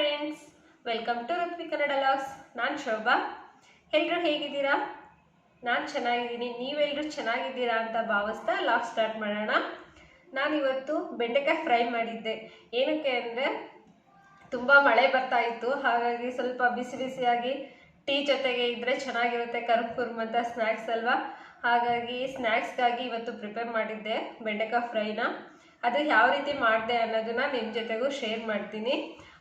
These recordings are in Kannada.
Friends, welcome to Rithvi Kannada logs. ನಾನು ಶೋಭಾ. ಎಲ್ಲರೂ ಹೇಗಿದ್ದೀರಾ? ನಾನು ಚೆನ್ನಾಗಿದ್ದೀನಿ. ನೀವೆಲ್ಲರೂ ಚೆನ್ನಾಗಿದ್ದೀರಾ ಅಂತ ಭಾವಿಸ್ತಾ ಲಾಗ್ ಸ್ಟಾರ್ಟ್ ಮಾಡೋಣ. ನಾನಿವತ್ತು ಬೆಂಡೆಕಾಯಿ ಫ್ರೈ ಮಾಡಿದ್ದೆ. ಏನಕ್ಕೆ ಅಂದರೆ ತುಂಬ ಮಳೆ ಬರ್ತಾ ಇತ್ತು, ಹಾಗಾಗಿ ಸ್ವಲ್ಪ ಬಿಸಿ ಬಿಸಿಯಾಗಿ ಟೀ ಜೊತೆಗೆ ಇದ್ದರೆ ಚೆನ್ನಾಗಿರುತ್ತೆ. ಕರ್ಮ್ ಅಂತ ಸ್ನ್ಯಾಕ್ಸ್ ಅಲ್ವಾ, ಹಾಗಾಗಿ ಸ್ನ್ಯಾಕ್ಸ್ಗಾಗಿ ಇವತ್ತು ಪ್ರಿಪೇರ್ ಮಾಡಿದ್ದೆ ಬೆಂಡೆಕಾಯಿ ಫ್ರೈನ. ಅದು ಯಾವ ರೀತಿ ಮಾಡಿದೆ ಅನ್ನೋದನ್ನ ನಿಮ್ಮ ಜೊತೆಗೂ ಶೇರ್ ಮಾಡ್ತೀನಿ.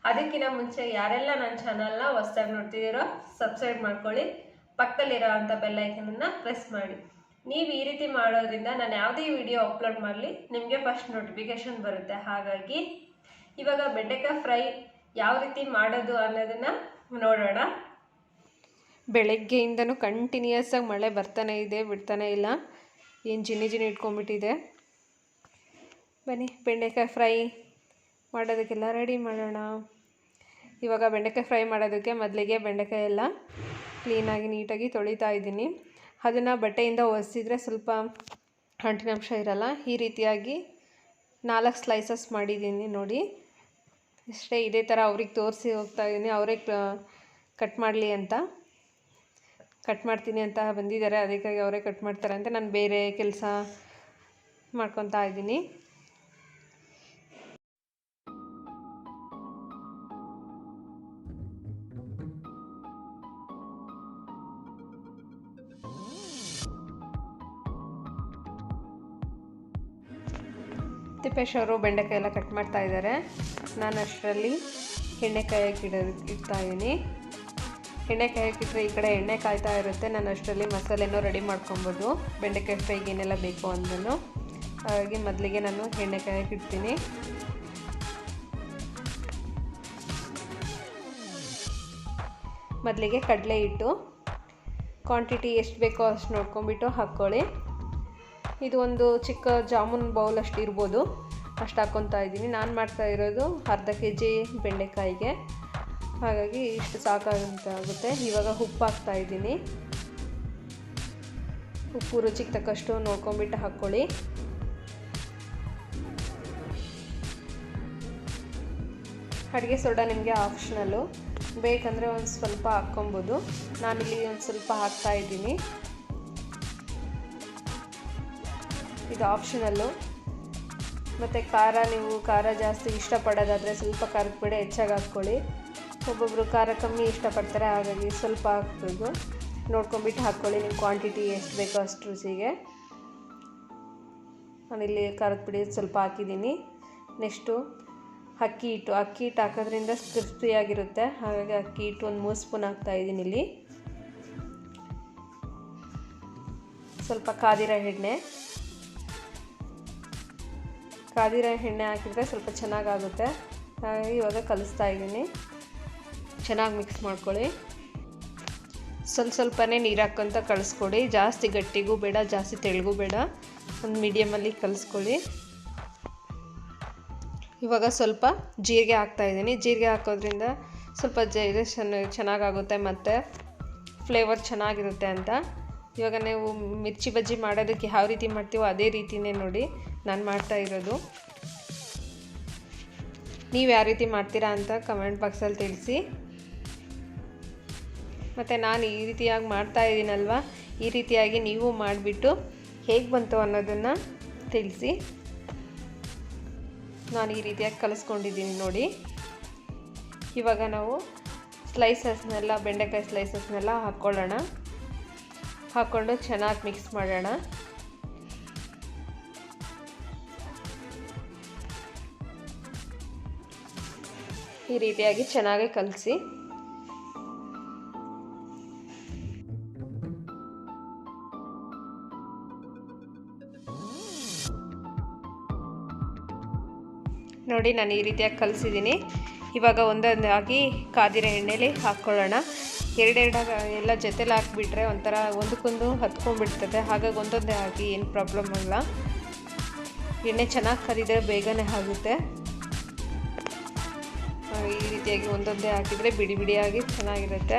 ಅದಕ್ಕಿಂತ ಮುಂಚೆ ಯಾರೆಲ್ಲ ನನ್ನ ಚಾನಲ್ನ ಹೊಸದಾಗಿ ನೋಡ್ತಿದ್ದೀರೋ ಸಬ್ಸ್ಕ್ರೈಬ್ ಮಾಡ್ಕೊಳ್ಳಿ, ಪಕ್ಕದಲ್ಲಿರೋ ಅಂಥ ಬೆಲ್ ಐಕನನ್ನು ಪ್ರೆಸ್ ಮಾಡಿ. ನೀವು ಈ ರೀತಿ ಮಾಡೋದ್ರಿಂದ ನಾನು ಯಾವುದೇ ವಿಡಿಯೋ ಅಪ್ಲೋಡ್ ಮಾಡಲಿ ನಿಮಗೆ ಫಸ್ಟ್ ನೋಟಿಫಿಕೇಷನ್ ಬರುತ್ತೆ. ಹಾಗಾಗಿ ಇವಾಗ ಬೆಂಡೆಕಾಯಿ ಫ್ರೈ ಯಾವ ರೀತಿ ಮಾಡೋದು ಅನ್ನೋದನ್ನು ನೋಡೋಣ. ಬೆಳಗ್ಗೆಯಿಂದನೂ ಕಂಟಿನ್ಯೂಸ್ ಆಗಿ ಮಳೆ ಬರ್ತಾನೆ ಇದೆ, ಬಿಡ್ತಾನೆ ಇಲ್ಲ. ಏನು ಜಿನಿ ಇಟ್ಕೊಂಡ್ಬಿಟ್ಟಿದೆ. ಬನ್ನಿ ಬೆಂಡೆಕಾಯಿ ಫ್ರೈ ಮಾಡೋದಕ್ಕೆಲ್ಲ ರೆಡಿ ಮಾಡೋಣ. ಇವಾಗ ಬೆಂಡೆಕಾಯಿ ಫ್ರೈ ಮಾಡೋದಕ್ಕೆ ಮೊದಲಿಗೆ ಬೆಂಡೆಕಾಯಿ ಎಲ್ಲ ಕ್ಲೀನಾಗಿ ನೀಟಾಗಿ ತೊಳಿತಾ ಇದ್ದೀನಿ. ಅದನ್ನು ಬಟ್ಟೆಯಿಂದ ಒರೆಸಿದ್ರೆ ಸ್ವಲ್ಪ ಅಂಟಿನಂಶ ಇರಲ್ಲ. ಈ ರೀತಿಯಾಗಿ 4 ಸ್ಲೈಸಸ್ ಮಾಡಿದ್ದೀನಿ ನೋಡಿ. ಇಷ್ಟೇ, ಇದೇ ಥರ ಅವ್ರಿಗೆ ತೋರಿಸಿ ಹೋಗ್ತಾ ಇದ್ದೀನಿ. ಅವರೇ ಕಟ್ ಮಾಡಲಿ ಅಂತ, ಕಟ್ ಮಾಡ್ತೀನಿ ಅಂತ ಬಂದಿದ್ದಾರೆ, ಅದಕ್ಕಾಗಿ ಅವರೇ ಕಟ್ ಮಾಡ್ತಾರೆ ಅಂತ ನಾನು ಬೇರೆ ಕೆಲಸ ಮಾಡ್ಕೊತಾ ಇದ್ದೀನಿ. ತಿಪ್ಪೇಶ್ ಅವರು ಬೆಂಡೆಕಾಯಿ ಎಲ್ಲ ಕಟ್ ಮಾಡ್ತಾ ಇದ್ದಾರೆ. ನಾನು ಅಷ್ಟರಲ್ಲಿ ಎಣ್ಣೆ ಕಾಯಕ್ಕೆ ಇಡ್ತಾ ಇದ್ದೀನಿ. ಎಣ್ಣೆ ಕಾಯಕ್ಕಿಟ್ರೆ ಈ ಕಡೆ ಎಣ್ಣೆ ಕಾಯ್ತಾ ಇರುತ್ತೆ. ನಾನು ಅಷ್ಟರಲ್ಲಿ ಮಸಾಲೆನೂ ರೆಡಿ ಮಾಡ್ಕೊಬೋದು, ಬೆಂಡೆಕಾಯಿ ಫ್ರೈಗೆ ಏನೆಲ್ಲ ಬೇಕು ಅಂದನು. ಹಾಗಾಗಿ ಮೊದಲಿಗೆ ನಾನು ಎಣ್ಣೆ ಕಾಯಕ್ಕೆ ಇಡ್ತೀನಿ. ಮೊದಲಿಗೆ ಕಡಲೆ ಹಿಟ್ಟು ಕ್ವಾಂಟಿಟಿ ಎಷ್ಟು ಬೇಕೋ ಅಷ್ಟು ನೋಡ್ಕೊಂಬಿಟ್ಟು ಹಾಕ್ಕೊಳ್ಳಿ. ಇದು ಒಂದು ಚಿಕ್ಕ ಜಾಮೂನ್ ಬೌಲ್ ಅಷ್ಟು ಇರ್ಬೋದು, ಅಷ್ಟು ಹಾಕ್ಕೊತಾ ಇದ್ದೀನಿ. ನಾನು ಮಾಡ್ತಾ ಇರೋದು ಅರ್ಧ kg ಬೆಂಡೆಕಾಯಿಗೆ, ಹಾಗಾಗಿ ಇಷ್ಟು ಸಾಕಾಗುತ್ತೆ. ಇವಾಗ ಉಪ್ಪು ಹಾಕ್ತಾ ಇದ್ದೀನಿ. ಉಪ್ಪು ರುಚಿಗೆ ತಕ್ಕಷ್ಟು ನೋಡ್ಕೊಂಬಿಟ್ಟು ಹಾಕ್ಕೊಳ್ಳಿ. ಅಡುಗೆ ಸೋಡಾ ನಿಮಗೆ ಆಪ್ಷನಲ್ಲು, ಬೇಕಂದರೆ ಒಂದು ಸ್ವಲ್ಪ ಹಾಕ್ಕೊಬೋದು. ನಾನಿಲ್ಲಿ ಒಂದು ಸ್ವಲ್ಪ ಹಾಕ್ತಾ ಇದ್ದೀನಿ. ಇದು ಆಪ್ಷನಲ್ಲು. ಮತ್ತು ಖಾರ, ನೀವು ಖಾರ ಜಾಸ್ತಿ ಇಷ್ಟಪಡೋದಾದರೆ ಸ್ವಲ್ಪ ಖಾರದ ಪುಡಿ ಹೆಚ್ಚಾಗಿ ಹಾಕ್ಕೊಳ್ಳಿ. ಒಬ್ಬೊಬ್ಬರು ಖಾರ ಕಮ್ಮಿ ಇಷ್ಟಪಡ್ತಾರೆ, ಹಾಗಾಗಿ ಸ್ವಲ್ಪ ಹಾಕ್ಬೋದು. ನೋಡ್ಕೊಂಬಿಟ್ಟು ಹಾಕ್ಕೊಳ್ಳಿ, ನಿಮ್ಮ ಕ್ವಾಂಟಿಟಿ ಎಷ್ಟು ಬೇಕೋ ಅಷ್ಟು ರುಚಿಗೆ. ನಾನಿಲ್ಲಿ ಖಾರದ ಪುಡಿ ಸ್ವಲ್ಪ ಹಾಕಿದ್ದೀನಿ. ನೆಕ್ಸ್ಟು ಅಕ್ಕಿ ಹಿಟ್ಟು ಹಾಕೋದ್ರಿಂದ ಕ್ರಿಸ್ಪಿಯಾಗಿರುತ್ತೆ, ಹಾಗಾಗಿ ಅಕ್ಕಿ ಹಿಟ್ಟು ಒಂದು 3 ಸ್ಪೂನ್ ಹಾಕ್ತಾಯಿದ್ದೀನಿ. ಇಲ್ಲಿ ಸ್ವಲ್ಪ ಕಾದಿರೋ ಎಣ್ಣೆ ಹಾಕಿದರೆ ಸ್ವಲ್ಪ ಚೆನ್ನಾಗಾಗುತ್ತೆ. ಹಾಗಾಗಿ ಇವಾಗ ಕಲಿಸ್ತಾ ಇದ್ದೀನಿ. ಚೆನ್ನಾಗಿ ಮಿಕ್ಸ್ ಮಾಡ್ಕೊಳ್ಳಿ. ಸ್ವಲ್ಪನೇ ನೀರು ಹಾಕ್ಕೊಂತ ಕಲಿಸ್ಕೊಡಿ. ಜಾಸ್ತಿ ಗಟ್ಟಿಗೂ ಬೇಡ, ಜಾಸ್ತಿ ತೆಳ್ಳಗೂ ಬೇಡ, ಒಂದು ಮೀಡಿಯಮಲ್ಲಿ ಕಲಿಸ್ಕೊಳ್ಳಿ. ಇವಾಗ ಸ್ವಲ್ಪ ಜೀರಿಗೆ ಹಾಕ್ತಾಯಿದ್ದೀನಿ. ಜೀರಿಗೆ ಹಾಕೋದ್ರಿಂದ ಸ್ವಲ್ಪ ಚೆನ್ನಾಗಾಗುತ್ತೆ ಮತ್ತು ಫ್ಲೇವರ್ ಚೆನ್ನಾಗಿರುತ್ತೆ ಅಂತ. ಇವಾಗ ನೀವು ಮಿರ್ಚಿ ಬಜ್ಜಿ ಮಾಡೋದಕ್ಕೆ ಯಾವ ರೀತಿ ಮಾಡ್ತೀವೋ ಅದೇ ರೀತಿಯೇ ನೋಡಿ ನಾನು ಮಾಡ್ತಾ ಇರೋದು. ನೀವು ಯಾವ ರೀತಿ ಮಾಡ್ತೀರಾ ಅಂತ ಕಮೆಂಟ್ ಬಾಕ್ಸಲ್ಲಿ ತಿಳಿಸಿ. ಮತ್ತು ನಾನು ಈ ರೀತಿಯಾಗಿ ಮಾಡ್ತಾ ಇದ್ದೀನಲ್ವ, ಈ ರೀತಿಯಾಗಿ ನೀವು ಮಾಡಿಬಿಟ್ಟು ಹೇಗೆ ಬಂತು ಅನ್ನೋದನ್ನು ತಿಳಿಸಿ. ನಾನು ಈ ರೀತಿಯಾಗಿ ಕಲಿಸ್ಕೊಂಡಿದ್ದೀನಿ ನೋಡಿ. ಇವಾಗ ನಾವು ಬೆಂಡೆಕಾಯಿ ಸ್ಲೈಸಸ್ನೆಲ್ಲ ಹಾಕ್ಕೊಂಡು ಚೆನ್ನಾಗಿ ಮಿಕ್ಸ್ ಮಾಡೋಣ. ಈ ರೀತಿಯಾಗಿ ಚೆನ್ನಾಗಿ ಕಲಸಿ. ನೋಡಿ, ನಾನು ಈ ರೀತಿಯಾಗಿ ಕಲಿಸಿದ್ದೀನಿ. ಇವಾಗ ಒಂದೊಂದಾಗಿ ಕಾದಿರೋ ಎಣ್ಣೆಲಿ ಹಾಕ್ಕೊಳ್ಳೋಣ. ಎರಡೆರಡಾಗ ಎಲ್ಲ ಜೊತೆಲಿ ಹಾಕಿಬಿಟ್ರೆ ಒಂಥರ ಒಂದಕ್ಕೊಂದು ಹತ್ಕೊಂಡ್ಬಿಡ್ತದೆ. ಹಾಗಾಗಿ ಒಂದೊಂದೇ ಹಾಕಿ, ಏನು ಪ್ರಾಬ್ಲಮ್ ಇಲ್ಲ. ಎಣ್ಣೆ ಚೆನ್ನಾಗಿ ಕರಿದರೆ ಬೇಗನೆ ಆಗುತ್ತೆ. ಈ ರೀತಿಯಾಗಿ ಒಂದೊಂದೇ ಹಾಕಿದರೆ ಬಿಡಿ ಬಿಡಿಯಾಗಿ ಚೆನ್ನಾಗಿರುತ್ತೆ.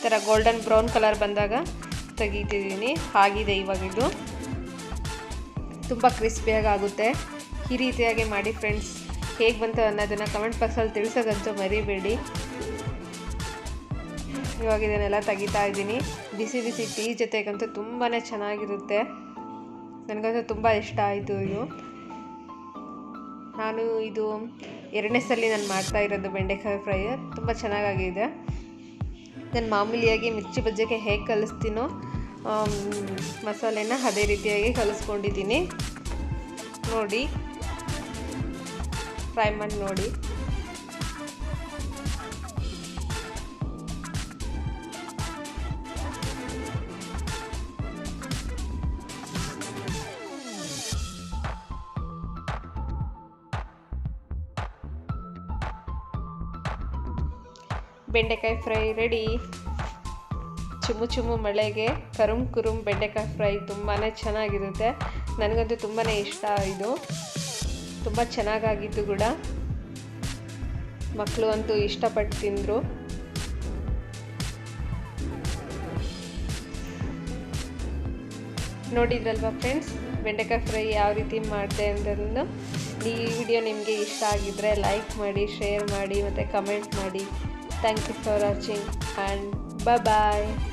ಥರ ಗೋಲ್ಡನ್ ಬ್ರೌನ್ ಕಲರ್ ಬಂದಾಗ ತೆಗಿತಿದ್ದೀನಿ. ಆಗಿದೆ ಇವಾಗ. ಇದು ತುಂಬ ಕ್ರಿಸ್ಪಿಯಾಗಿ ಆಗುತ್ತೆ. ಈ ರೀತಿಯಾಗಿ ಮಾಡಿ ಫ್ರೆಂಡ್ಸ್. ಹೇಗೆ ಬಂತು ಅನ್ನೋದನ್ನು ಕಮೆಂಟ್ ಬಾಕ್ಸಲ್ಲಿ ತಿಳಿಸೋದಂತೂ ಮರಿಬೇಡಿ. ಇವಾಗ ಇದನ್ನೆಲ್ಲ ತೆಗಿತಾ ಇದ್ದೀನಿ. ಬಿಸಿ ಬಿಸಿ ಟೀ ಜೊತೆಗಂತೂ ತುಂಬಾ ಚೆನ್ನಾಗಿರುತ್ತೆ. ನನಗಂತೂ ತುಂಬ ಇಷ್ಟ ಆಯಿತು ಇದು. ನಾನು ಇದು 2ನೇ ಸಲ ನಾನು ಮಾಡ್ತಾ ಇರೋದು ಬೆಂಡೆಕಾಯಿ ಫ್ರೈ. ತುಂಬ ಚೆನ್ನಾಗಾಗಿದೆ. ನಾನು ಮಾಮೂಲಿಯಾಗಿ ಮಿರ್ಚಿ ಬಜ್ಜಿಗೆ ಹೇಗೆ ಕಲಿಸ್ತೀನೋ ಮಸಾಲೆನ ಅದೇ ರೀತಿಯಾಗಿ ಕಲಿಸ್ಕೊಂಡಿದ್ದೀನಿ. ನೋಡಿ, ಫ್ರೈ ಮಾಡಿ ನೋಡಿ. ಬೆಂಡೆಕಾಯಿ ಫ್ರೈ ರೆಡಿ. ಚುಮ್ಮು ಚುಮ್ಮು ಮಳೆಗೆ ಕುರುಮ್ ಬೆಂಡೆಕಾಯಿ ಫ್ರೈ ತುಂಬಾ ಚೆನ್ನಾಗಿರುತ್ತೆ. ನನಗಂತೂ ತುಂಬಾ ಇಷ್ಟ. ಇದು ತುಂಬ ಚೆನ್ನಾಗಾಗಿತ್ತು ಕೂಡ. ಮಕ್ಕಳು ಅಂತೂ ಇಷ್ಟಪಟ್ಟು ತಿಂದರು. ನೋಡಿದ್ರಲ್ವಾ ಫ್ರೆಂಡ್ಸ್, ಬೆಂಡೆಕಾಯಿ ಫ್ರೈ ಯಾವ ರೀತಿ ಮಾಡಿದೆ ಅಂತಂದು. ಈ ವಿಡಿಯೋ ನಿಮಗೆ ಇಷ್ಟ ಆಗಿದ್ದರೆ ಲೈಕ್ ಮಾಡಿ, ಶೇರ್ ಮಾಡಿ ಮತ್ತು ಕಮೆಂಟ್ ಮಾಡಿ. Thank you for watching and bye bye.